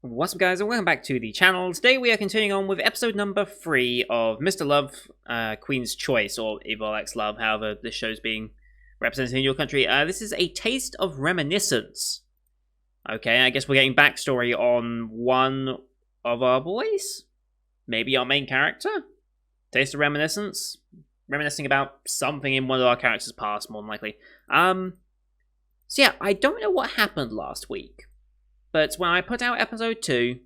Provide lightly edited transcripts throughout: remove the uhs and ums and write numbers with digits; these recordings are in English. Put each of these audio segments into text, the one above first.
What's up, guys, and welcome back to the channel. Today we are continuing on with episode number 3 of Mr. Love, Queen's Choice, or EVOL Love, however this show's being represented in your country. This is a taste of reminiscence. Okay, I guess we're getting backstory on one of our boys? Maybe our main character? Taste of reminiscence? Reminiscing about something in one of our characters' past, more than likely. So yeah, I don't know what happened last week. But when I put out episode 2,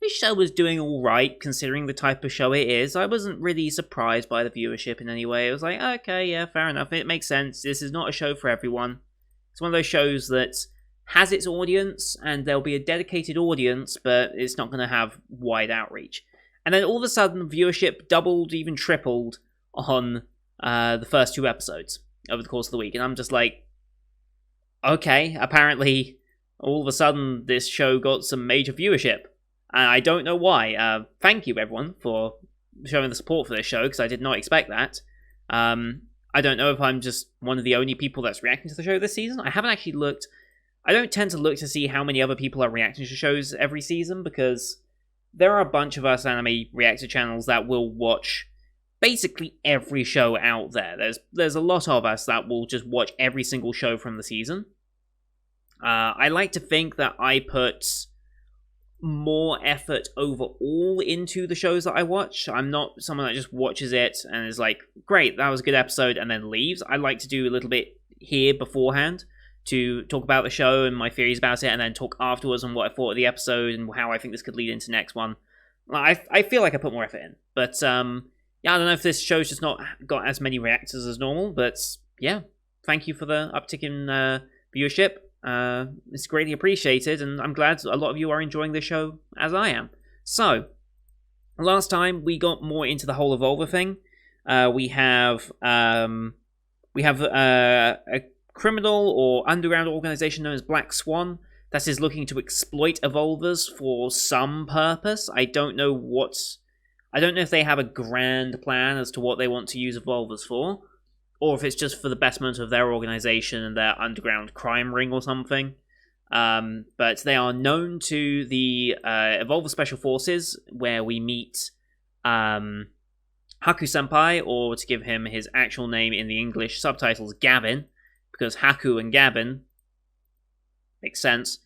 this show was doing alright, considering the type of show it is. I wasn't really surprised by the viewership in any way. It was like, okay, yeah, fair enough, it makes sense. This is not a show for everyone. It's one of those shows that has its audience, and there'll be a dedicated audience, but it's not going to have wide outreach. And then all of a sudden, viewership doubled, even tripled, on the first 2 episodes over the course of the week. And I'm just like, okay, apparently all of a sudden this show got some major viewership. And I don't know why. Thank you, everyone, for showing the support for this show, because I did not expect that. I don't know if I'm just one of the only people that's reacting to the show this season. I haven't actually looked. I don't tend to look to see how many other people are reacting to shows every season, because there are a bunch of us anime reactor channels that will watch basically every show out there. There's a lot of us that will just watch every single show from the season. I like to think that I put more effort overall into the shows that I watch. I'm not someone that just watches it and is like, great, that was a good episode, and then leaves. I like to do a little bit here beforehand to talk about the show and my theories about it, and then talk afterwards on what I thought of the episode and how I think this could lead into next one. I feel like I put more effort in. But, yeah, I don't know if this show's just not got as many reactors as normal, but, yeah, thank you for the uptick in viewership. It's greatly appreciated, and I'm glad a lot of you are enjoying this show as I am. So, last time we got more into the whole Evolver thing. We have a criminal or underground organization known as Black Swan that is looking to exploit Evolvers for some purpose. I don't know if they have a grand plan as to what they want to use Evolvers for, or if it's just for the betterment of their organization and their underground crime ring or something. But they are known to the Evolver Special Forces, where we meet Haku-senpai, or to give him his actual name in the English subtitles, Gavin, because Haku and Gavin makes sense.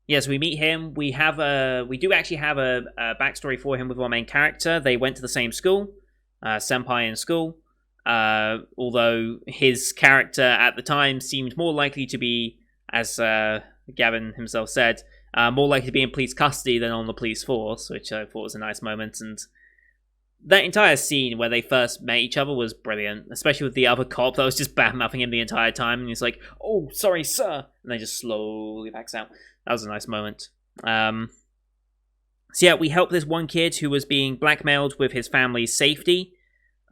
Yes, we meet him. We do actually have a backstory for him with our main character. They went to the same school, senpai in school. Although his character at the time seemed more likely to be, as Gavin himself said, more likely to be in police custody than on the police force, which I thought was a nice moment. And that entire scene where they first met each other was brilliant, especially with the other cop that was just bad-mouthing him the entire time, and he's like, "Oh, sorry, sir," and then just slowly backs out. That was a nice moment. So yeah, we helped this one kid who was being blackmailed with his family's safety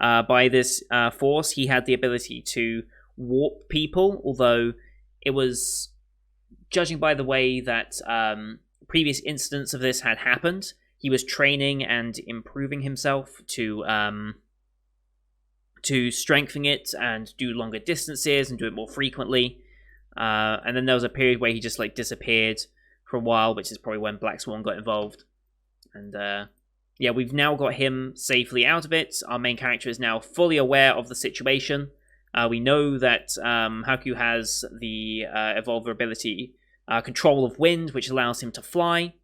by this force. He had the ability to warp people, although it was, judging by the way that previous incidents of this had happened, he was training and improving himself to strengthen it and do longer distances and do it more frequently. And then there was a period where he just disappeared for a while, which is probably when Black Swan got involved. And yeah, we've now got him safely out of it. Our main character is now fully aware of the situation. We know that Haku has the Evolver ability, Control of Wind, which allows him to fly.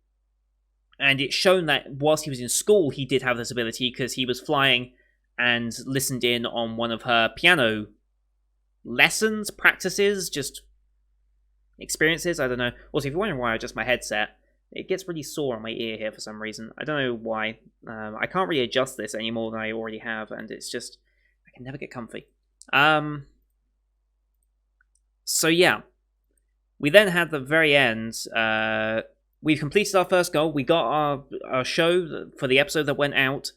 And it's shown that whilst he was in school, he did have this ability, because he was flying and listened in on one of her piano lessons, practices, just experiences. I don't know. Also, if you're wondering why I adjust my headset, it gets really sore on my ear here for some reason. I don't know why. I can't really adjust this any more than I already have, and it's just, I can never get comfy. So yeah, we then had the very end. We've completed our first goal. We got our show for the episode that went out.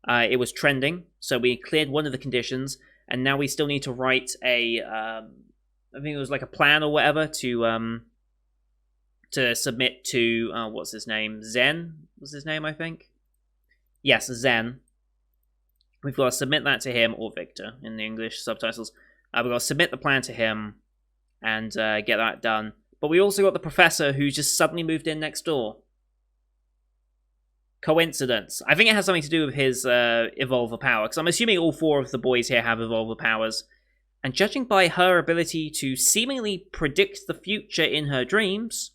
It was trending, so we cleared one of the conditions, and now we still need to write a, I think it was like a plan or whatever to submit to, what's his name? Zen was his name, I think. Yes, Zen. We've got to submit that to him, or Victor in the English subtitles. We've got to submit the plan to him, and get that done. But we also got the professor who just suddenly moved in next door. Coincidence? I think it has something to do with his evolver power, because I'm assuming all 4 of the boys here have evolver powers. And judging by her ability to seemingly predict the future in her dreams,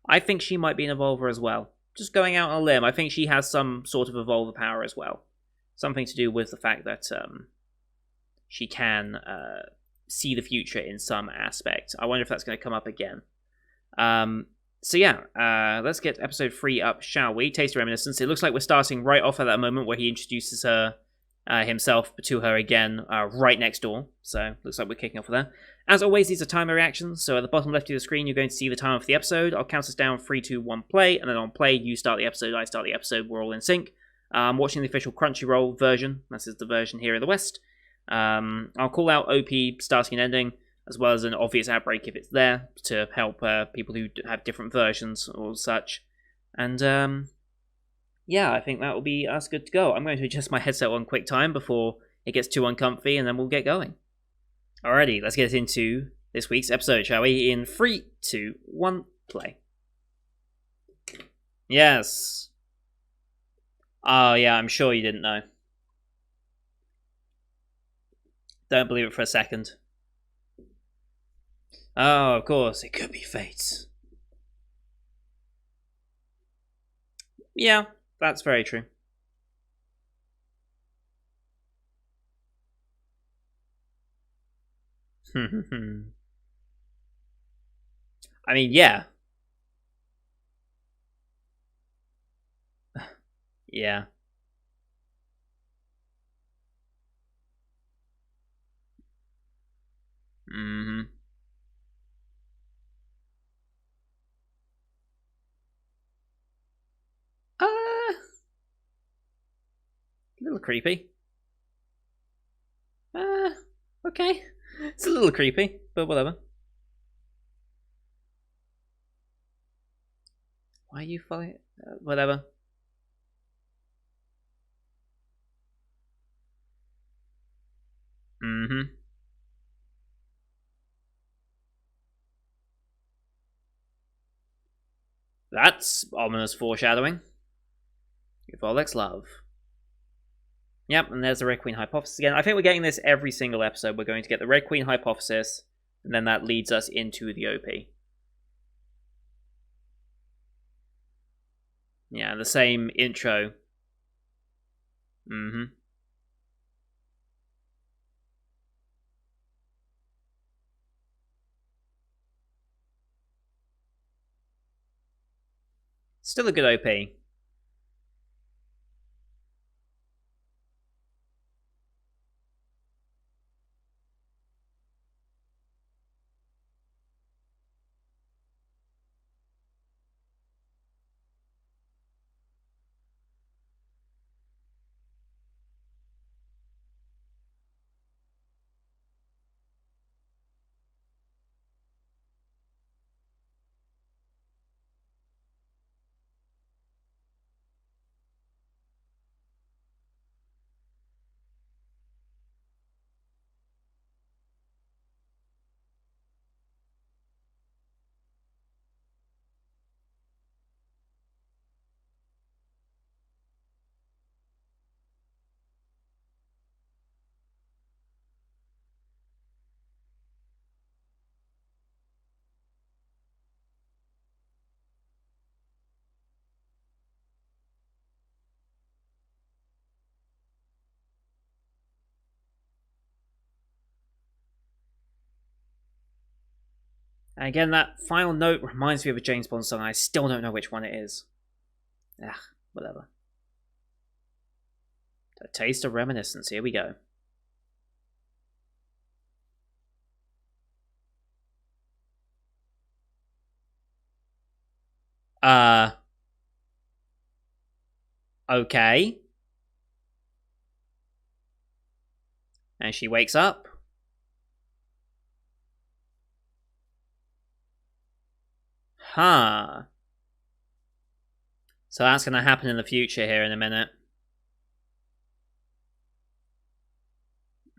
I think she might be an evolver as well. Just going out on a limb, I think she has some sort of evolver power as well. Something to do with the fact that she can see the future in some aspect. I wonder if that's going to come up again. So yeah, let's get episode 3 up, shall we? Taste of Reminiscence. It looks like we're starting right off at that moment where he introduces her himself to her again right next door. So looks like we're kicking off with that. As always, these are timer reactions. So at the bottom left of the screen, you're going to see the time of the episode. I'll count us down 3, 2, 1, play. And then on play, you start the episode, I start the episode. We're all in sync. I'm watching the official Crunchyroll version. This is the version here in the West. I'll call out OP starting and ending, as well as an obvious outbreak if it's there, to help people who have different versions or such. And yeah, I think that will be us good to go. I'm going to adjust my headset on quick time before it gets too uncomfy, and then we'll get going. Alrighty, let's get into this week's episode, shall we? In 3, 2, 1, play. Yes. Oh yeah, I'm sure you didn't know. Don't believe it for a second. Oh, of course, it could be fate. Yeah, that's very true. I mean, yeah. Yeah. Mm-hmm. A little creepy. Okay. It's a little creepy, but whatever. Why are you following? Whatever. Mm-hmm. That's ominous foreshadowing. EVOL LOVE. Yep, and there's the Red Queen hypothesis again. I think we're getting this every single episode. We're going to get the Red Queen hypothesis, and then that leads us into the OP. Yeah, the same intro. Mm-hmm. Still a good OP. And again, that final note reminds me of a James Bond song. I still don't know which one it is. Ah, whatever. A taste of reminiscence. Here we go. Okay. And she wakes up. Huh. So that's going to happen in the future here in a minute.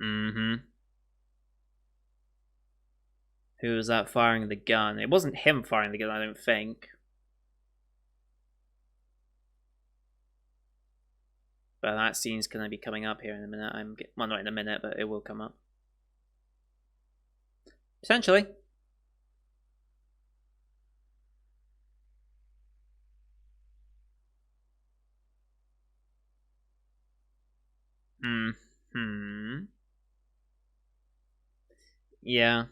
Mm-hmm. Who was that firing the gun? It wasn't him firing the gun, I don't think. But that scene's going to be coming up here in a minute. Well, not in a minute, but it will come up. Essentially. Hmm. Yeah.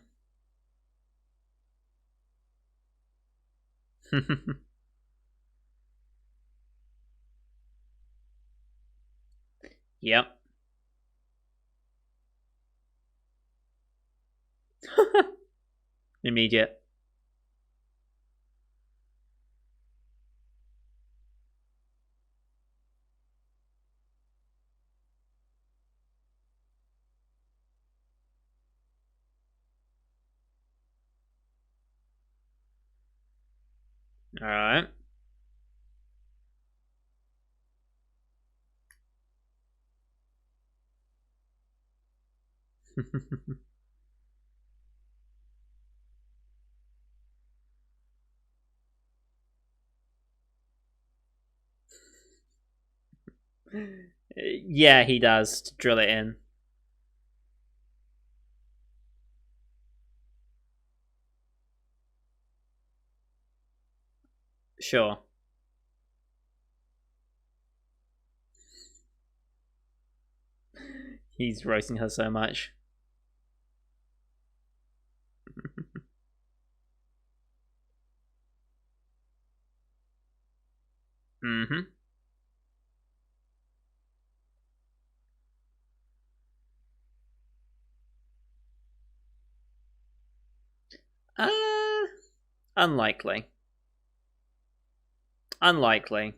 Yep. Immediate. Alright. Yeah, he does, to drill it in. Sure. He's roasting her so much. Mm-hmm. Uh, unlikely. Unlikely.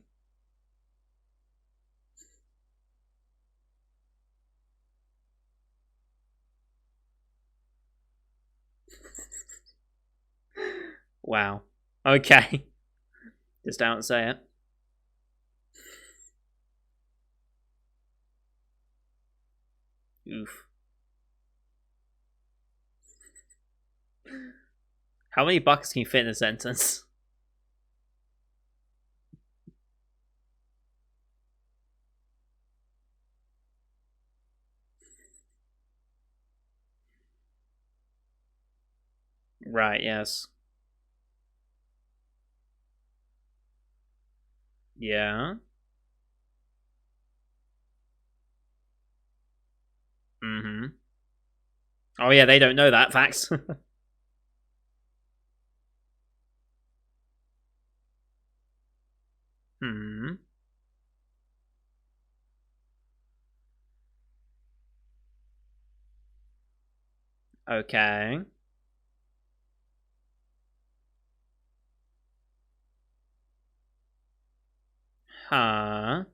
Wow. Okay. Just don't say it. Oof. How many buckets can you fit in a sentence? Right, yes. Yeah. Mm-hmm. Oh yeah, they don't know that, facts. Hmm. Okay. Huh.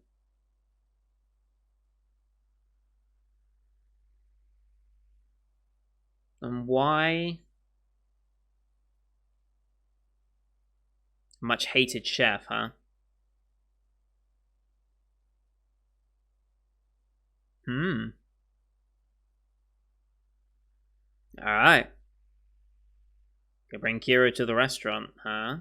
And why? Much hated chef, huh? Hmm. Alright. Can bring Kira to the restaurant, huh?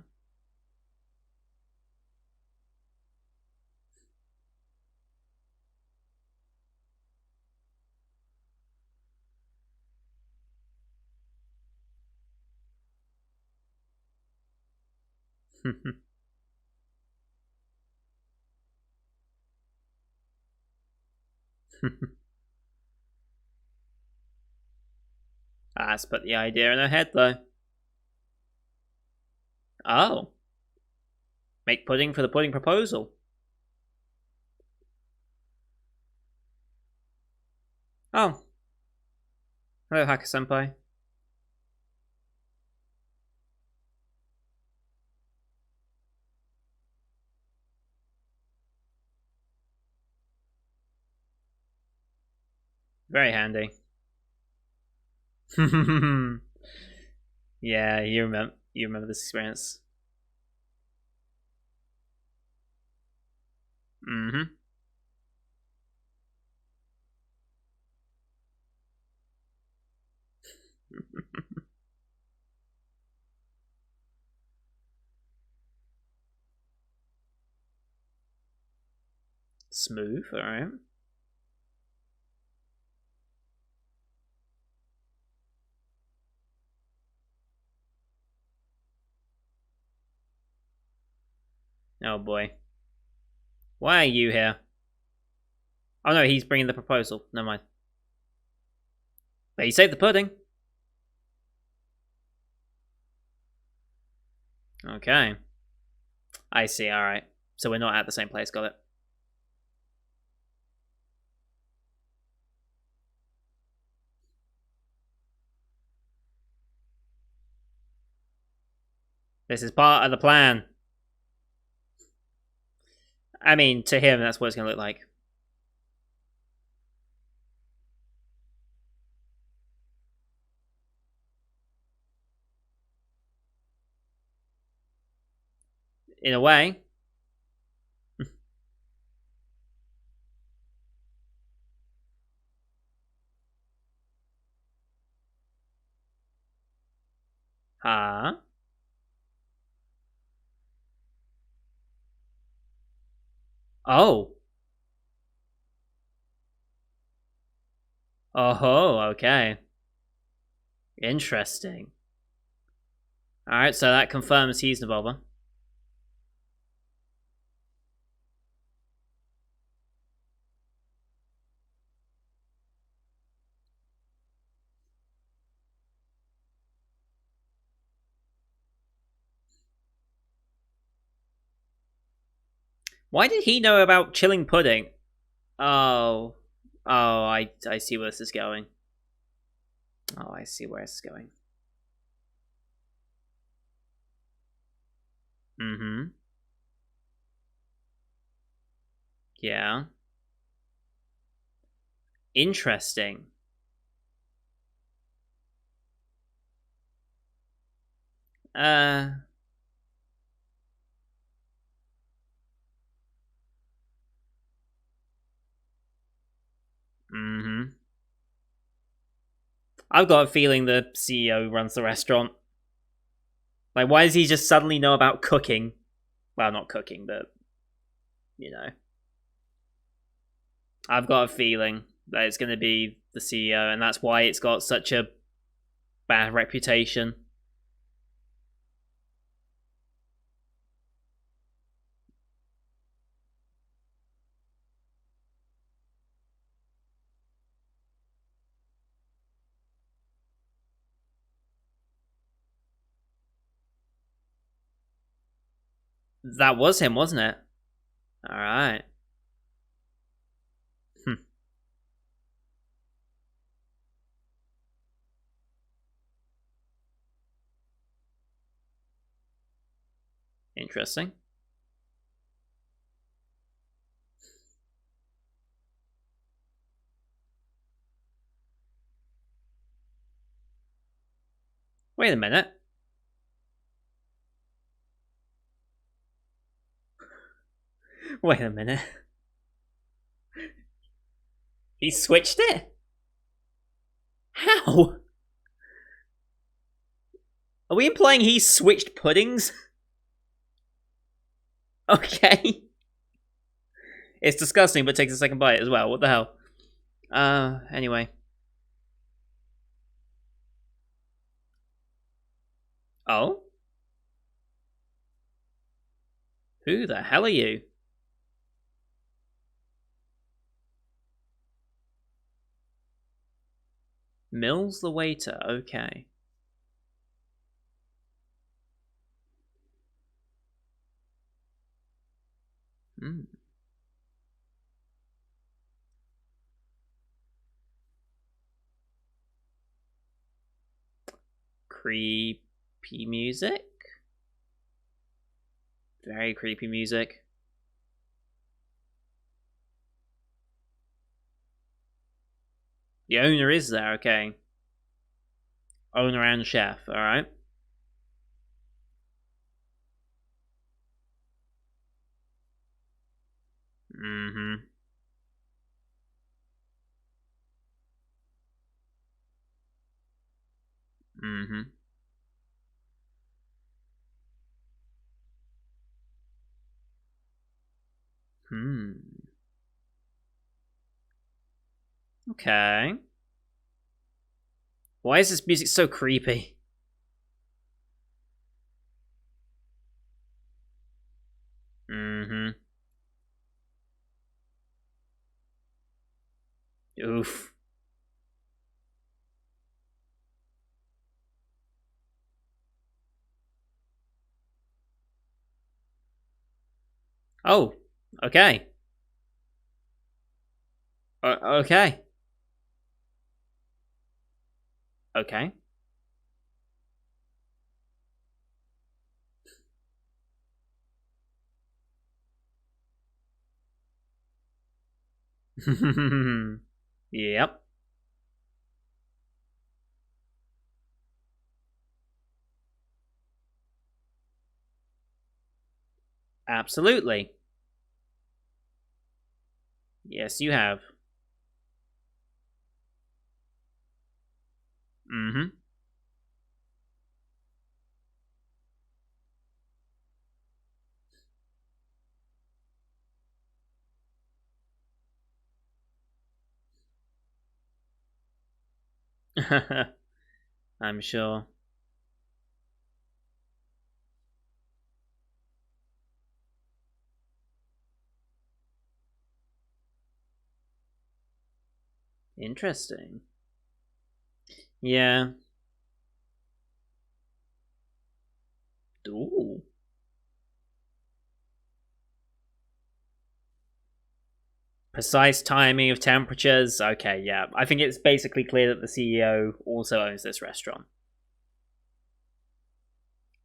That's put the idea in her head, though. Oh. Make pudding for the pudding proposal. Oh. Hello, Hacker Senpai. Very handy. Yeah, you remember this experience. Mm-hmm. Smooth, alright. Oh boy. Why are you here? Oh no, he's bringing the proposal. Never mind. But he saved the pudding. Okay. I see, alright. So we're not at the same place, got it. This is part of the plan. I mean, to him, that's what it's going to look like. In a way. Huh? Oh. Oh, okay. Interesting. Alright, so that confirms he's an evolver. Why did he know about chilling pudding? Oh. Oh, I see where this is going. Oh, I see where it's going. Mm-hmm. Yeah. Interesting. Uh... Mm-hmm. I've got a feeling the CEO runs the restaurant. Like, why does he just suddenly know about cooking? Well, not cooking, but, you know. I've got a feeling that it's going to be the CEO, and that's why it's got such a bad reputation. That was him, wasn't it? Alright. Interesting. Wait a minute. Wait a minute. He switched it? How? Are we implying he switched puddings? Okay. It's disgusting, but takes a second bite as well. What the hell? Anyway. Oh? Who the hell are you? Mills the waiter, okay. Hmm. Creepy music? Very creepy music. The owner is there, okay. Owner and chef, alright. Mm-hmm. Mm-hmm. Hmm. Okay. Why is this music so creepy? Mm-hmm. Oof. Oh, okay. Okay. Okay. Yep. Absolutely. Yes, you have. Mm-hmm. I'm sure. Interesting. Yeah. Ooh. Precise timing of temperatures. Okay, yeah. I think it's basically clear that the CEO also owns this restaurant.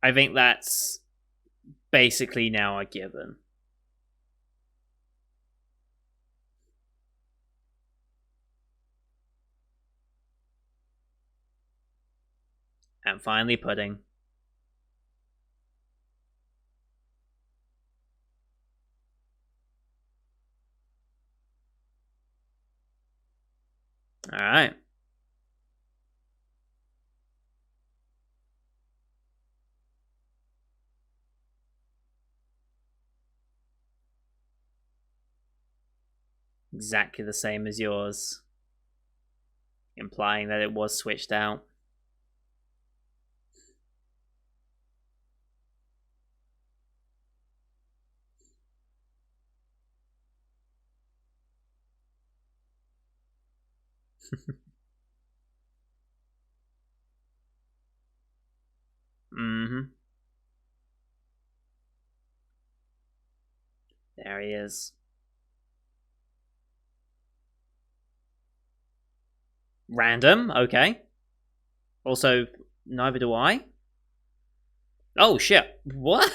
I think that's basically now a given. And finally, pudding. All right. Exactly the same as yours, implying that it was switched out. Mm-hmm. There he is. Random. Okay. Also, neither do I. Oh shit. What?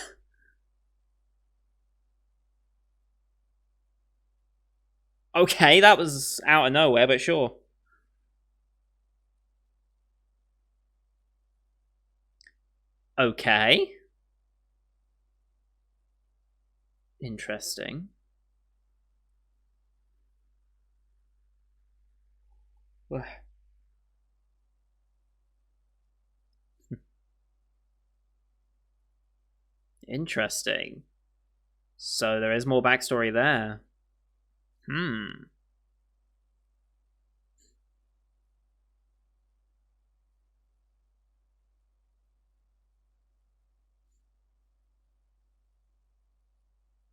Okay, that was out of nowhere, but sure. Okay. Interesting. Interesting. So there is more backstory there. Hmm.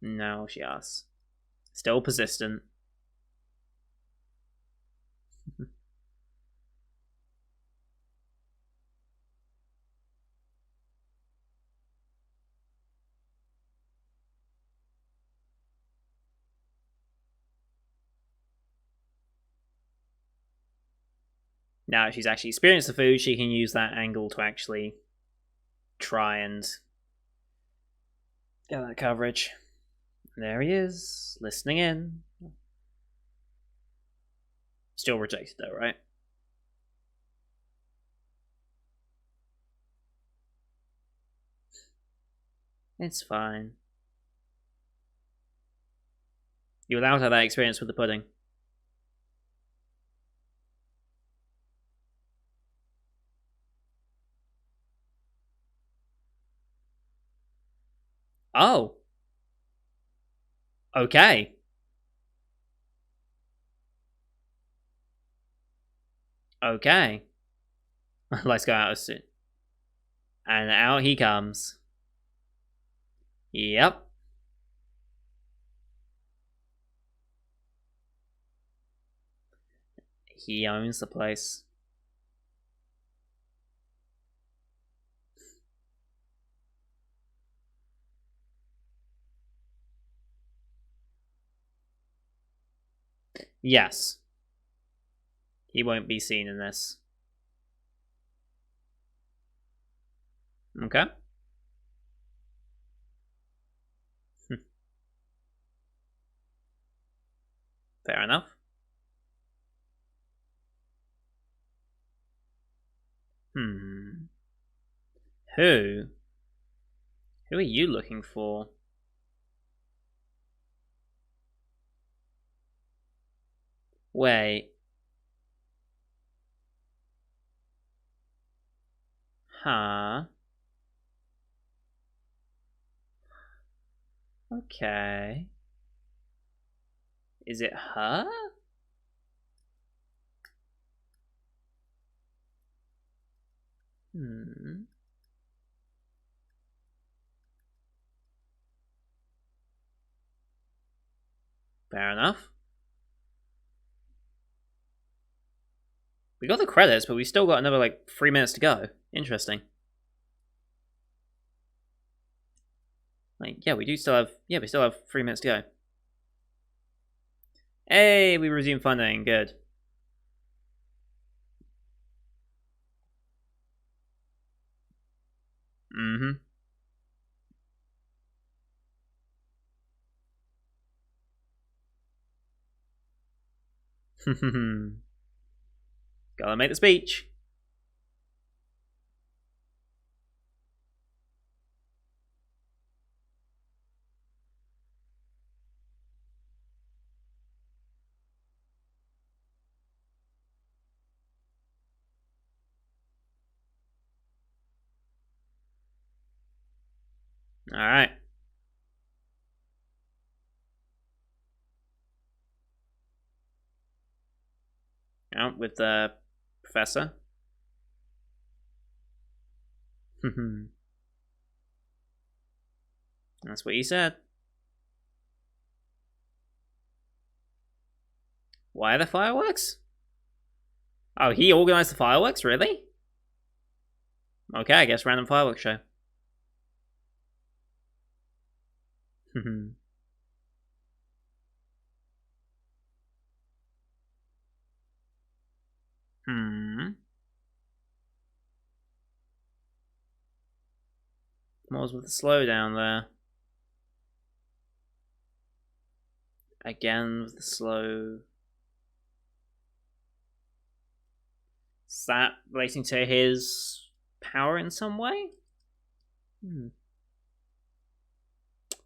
No, she asks. Still persistent. Now, if she's actually experienced the food, she can use that angle to actually try and get that coverage. There he is, listening in. Still rejected though, right? It's fine. You allowed her that experience with the pudding. Oh, okay. Okay. Let's go out soon. And out he comes. Yep. He owns the place. Yes. He won't be seen in this. Okay. Fair enough. Hmm. Who? Who are you looking for? Wait. Huh. Okay. Is it her? Hmm. Fair enough. We got the credits, but we still got another, like, 3 minutes to go. Interesting. Like, yeah, we still have 3 minutes to go. Hey, we resume funding. Good. Mm-hmm. Gotta make the speech. Alright. Out with the professor. That's what he said. Why are the fireworks? Oh, he organized the fireworks? Really? Okay, I guess random fireworks show. Hmm. What was with the slowdown there? Again with the slow. Is that relating to his power in some way? Hmm.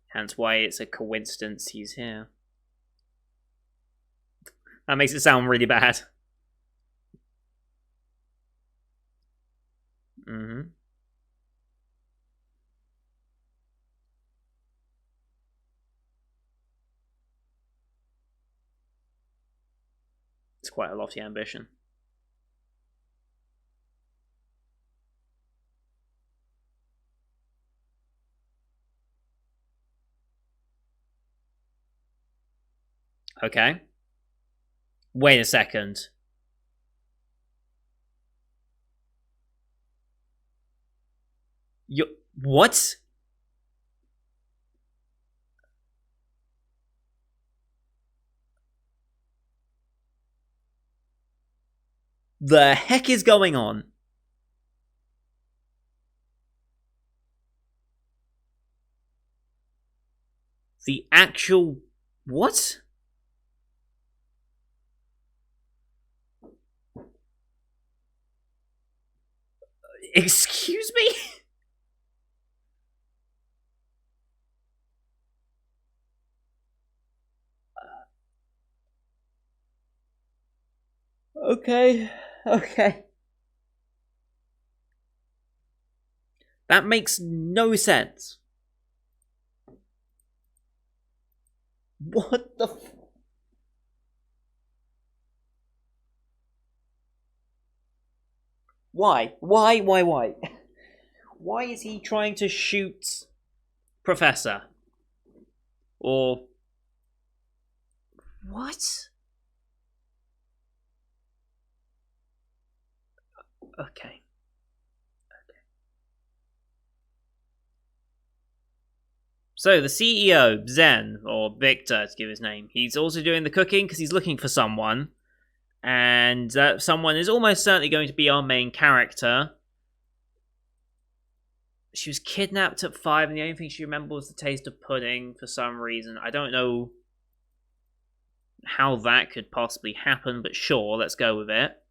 Hence why it's a coincidence he's here. That makes it sound really bad. Mm-hmm. It's quite a lofty ambition. Okay. Wait a second. You what? The heck is going on? The actual what? Excuse me? Okay. Okay. That makes no sense. What the Why? Why? Why is he trying to shoot Professor? Or... What? Okay. So, the CEO, Zen, or Victor to give his name, he's also doing the cooking because he's looking for someone. And that someone is almost certainly going to be our main character. She was kidnapped at 5, and the only thing she remembered was the taste of pudding for some reason. I don't know how that could possibly happen, but sure, let's go with it.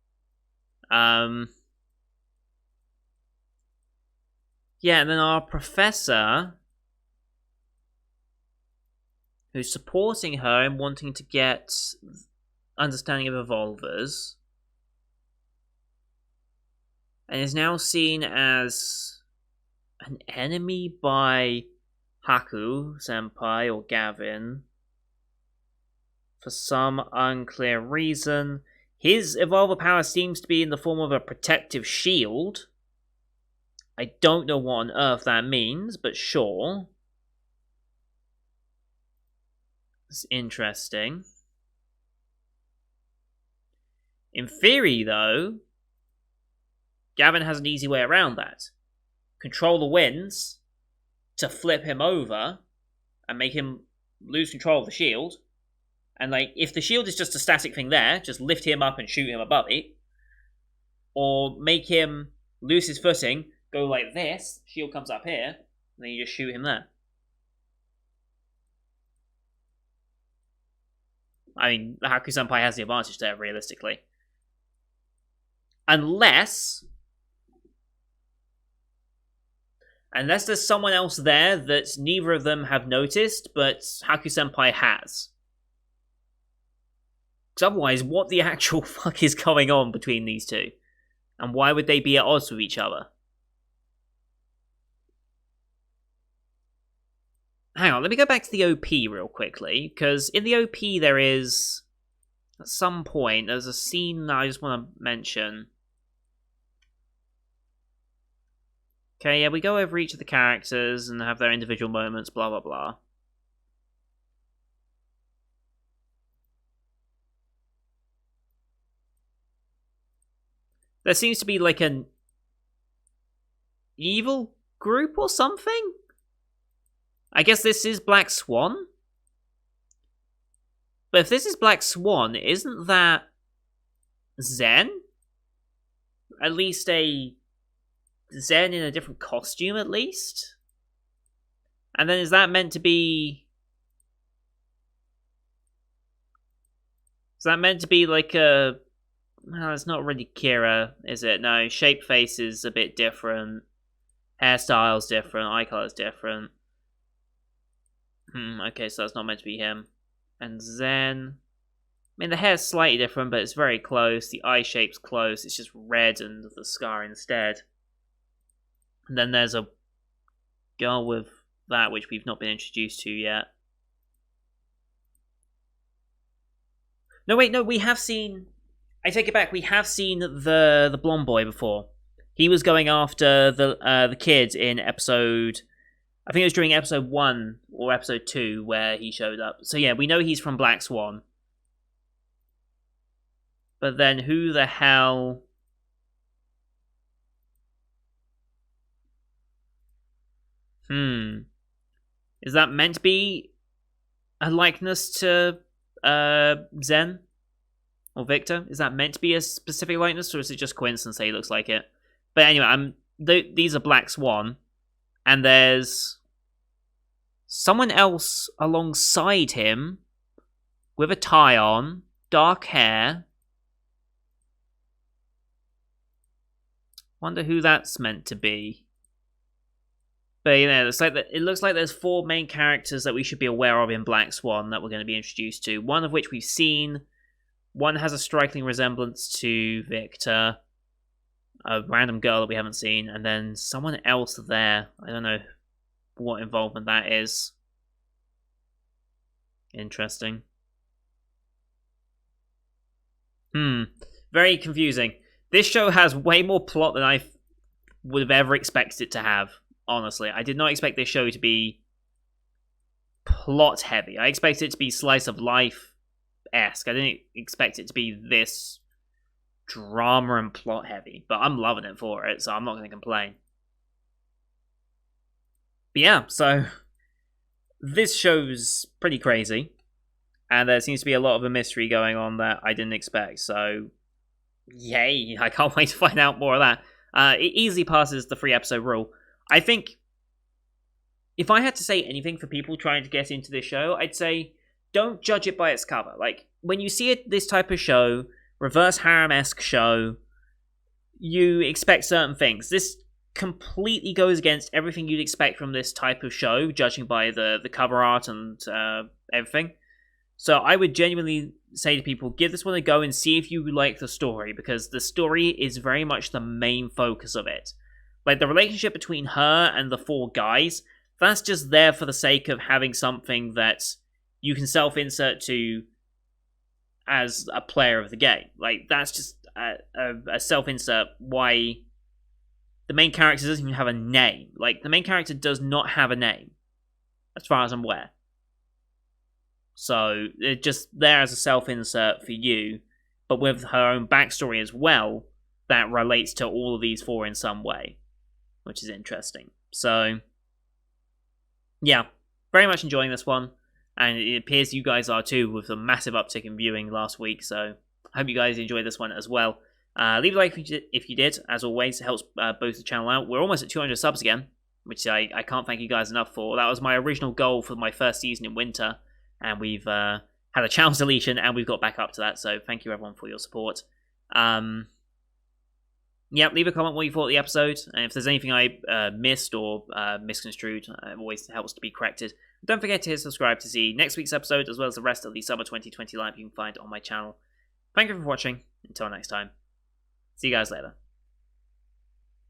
Yeah, and then our professor, who's supporting her and wanting to get understanding of evolvers, and is now seen as an enemy by Haku Senpai or Gavin for some unclear reason. His evolver power seems to be in the form of a protective shield. I don't know what on earth that means, but sure. It's interesting. In theory, though, Gavin has an easy way around that. Control the winds to flip him over and make him lose control of the shield. And, like, if the shield is just a static thing there, just lift him up and shoot him above it. Or make him lose his footing, go like this, shield comes up here, and then you just shoot him there. I mean, Haku Senpai has the advantage there, realistically. Unless there's someone else there that neither of them have noticed, but Haku Senpai has. Because otherwise, what the actual fuck is going on between these two? And why would they be at odds with each other? Hang on, let me go back to the OP real quickly, because in the OP there is, at some point, there's a scene that I just want to mention. Okay, yeah, we go over each of the characters and have their individual moments, blah blah blah. There seems to be like an evil group or something? I guess this is Black Swan? But if this is Black Swan, isn't that Zen? At least a Zen in a different costume, at least? And then is that meant to be... Is that meant to be like a... Well, it's not really Kira, is it? No, shape face is a bit different. Hairstyle's different, eye color's different. Okay, so that's not meant to be him. And Zen... I mean, the hair's slightly different, but it's very close. The eye shape's close. It's just red and the scar instead. And then there's a girl with that, which we've not been introduced to yet. No, wait, no, we have seen... I take it back, we have seen the blonde boy before. He was going after the kid in episode... I think it was during episode 1 or episode 2 where he showed up. So yeah, we know he's from Black Swan. But then who the hell... Is that meant to be a likeness to Zen? Or Victor? Is that meant to be a specific likeness, or is it just coincidence that he looks like it? But anyway, these are Black Swan. And there's someone else alongside him with a tie on, dark hair. Wonder who that's meant to be. But you know, it looks like there's 4 main characters that we should be aware of in Black Swan that we're going to be introduced to. One of which we've seen. One has a striking resemblance to Victor. A random girl that we haven't seen. And then someone else there. I don't know what involvement that is. Interesting. Very confusing. This show has way more plot than I would have ever expected it to have, honestly. I did not expect this show to be plot heavy. I expected it to be slice of life-esque. I didn't expect it to be this drama and plot heavy, but I'm loving it for it, so I'm not going to complain. But yeah, so this show's pretty crazy, and there seems to be a lot of a mystery going on that I didn't expect, so yay, I can't wait to find out more of that. It easily passes the 3-episode rule. I think if I had to say anything for people trying to get into this show, I'd say don't judge it by its cover. Like, when you see this type of show, reverse harem-esque show, you expect certain things. This completely goes against everything you'd expect from this type of show, judging by the cover art and everything. So I would genuinely say to people, give this one a go and see if you like the story, because the story is very much the main focus of it. Like, the relationship between her and the 4 guys, that's just there for the sake of having something that you can self-insert to as a player of the game. Like, that's just a self-insert why the main character doesn't even have a name. Like, the main character does not have a name, as far as I'm aware. So, it's just there as a self-insert for you, but with her own backstory as well, that relates to all of these 4 in some way, which is interesting. So, yeah, very much enjoying this one, and it appears you guys are too, with a massive uptick in viewing last week, so I hope you guys enjoyed this one as well. Leave a like if you did, as always. It helps boost the channel out. We're almost at 200 subs again, which I can't thank you guys enough for. That was my original goal for my first season in winter, and we've had a channel deletion, and we've got back up to that, so thank you everyone for your support. Yeah, leave a comment what you thought of the episode, and if there's anything I missed or misconstrued, it always helps to be corrected. Don't forget to hit subscribe to see next week's episode, as well as the rest of the Summer 2020 lineup you can find on my channel. Thank you for watching. Until next time. See you guys later.